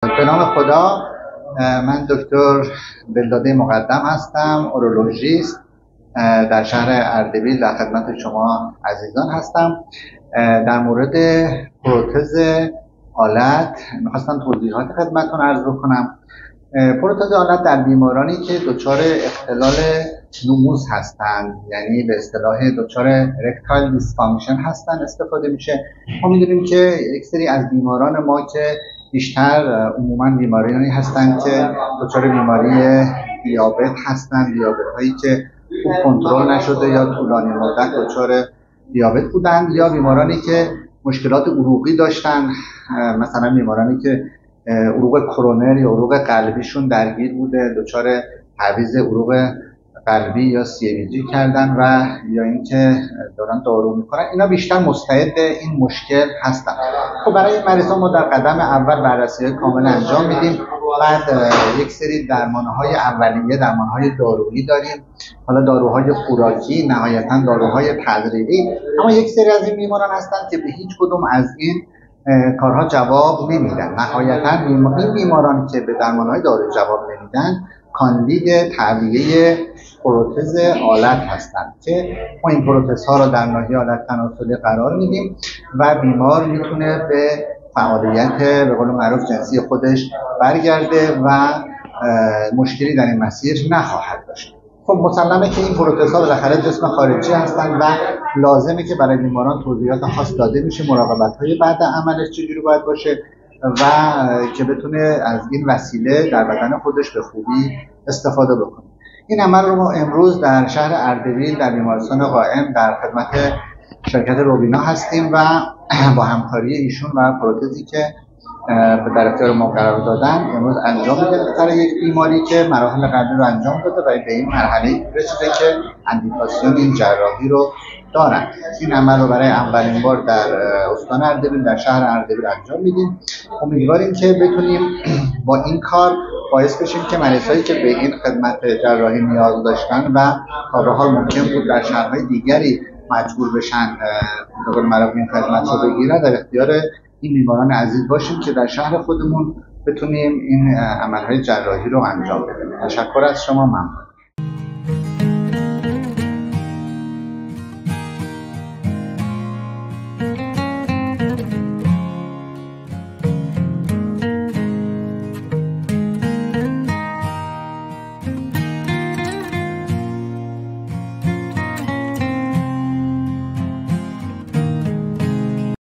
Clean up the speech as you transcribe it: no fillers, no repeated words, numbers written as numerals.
به نام خدا. من دکتر بلداده مقدم هستم، اورولوژیست در شهر اردبیل در خدمت شما عزیزان هستم. در مورد پروتز آلت میخواستم توضیحات خدمتتون عرض بکنم. پروتز آلت در بیمارانی که دچار اختلال نموز هستند، یعنی به اصطلاح دچار ارکتایل دیسفانکشن هستند استفاده میشه. ما میدونیم که یک سری از بیماران ما که بیشتر عموما بیماریانی هستند که دچار بیماری دیابت هستند، دیابت هایی که خوب کنترل نشده یا طولانی مدت دچار دیابت بودند، یا بیمارانی که مشکلات عروقی داشتن، مثلا بیمارانی که عروق کرونر یا عروق قلبیشون درگیر بوده، دچار تعویض عروق قلبی یا CVG کردن و یا اینکه دارن دارو میکنن، اینا بیشتر مستعد این مشکل هستن. خب برای این مریضا ما در قدم اول بررسی کامل انجام میدیم، بعد یک سری درمانهای اولیه، درمانهای دارویی داریم، حالا داروهای خوراکی، نهایتا داروهای تدریجی. اما یک سری از این بیماران هستن که به هیچ کدوم از این کارها جواب نمیدن. نهایتا این بیمارانی که به درمانهای دارویی جواب نمیدن کاندید تعبیه پروتز آلت هستند که ما این پروتز ها را در ناحیه آلت تناسلی قرار میدیم و بیمار میتونه به فعالیت به قول معروف جنسی خودش برگرده و مشکلی در این مسیر نخواهد داشت. خب مسلمه که این پروتز ها بالاخره جسم خارجی هستند و لازمه که برای بیماران توضیحات خاص داده میشه، مراقبت های بعد عملش چجوری باید باشه و که بتونه از این وسیله در بدن خودش به خوبی استفاده بکنه. این عمل رو ما امروز در شهر اردبیل در بیمارستان قائم در خدمت شرکت روبینا هستیم و با همکاری ایشون و پروتزی که در اختیار ما قرار دادن امروز انجام میدیم برای یک بیماری که مراحل قبلی رو انجام داده و به این مرحله رسیده که اندیکاسیون این جراحی رو دارن. این عمل رو برای اولین بار در استان اردبیل در شهر اردبیل انجام میدیم. امیدواریم که بتونیم با این کار باعث بشیم که مریضایی که به این خدمت جراحی نیاز داشتن و تا به حال ممکن بود در شهرهای دیگری مجبور بشن به قول معروف این خدمت رو بگیرن، در اختیار این بیماران عزیز باشیم که در شهر خودمون بتونیم این عملهای جراحی رو انجام بدیم. تشکر از شما، ممنون.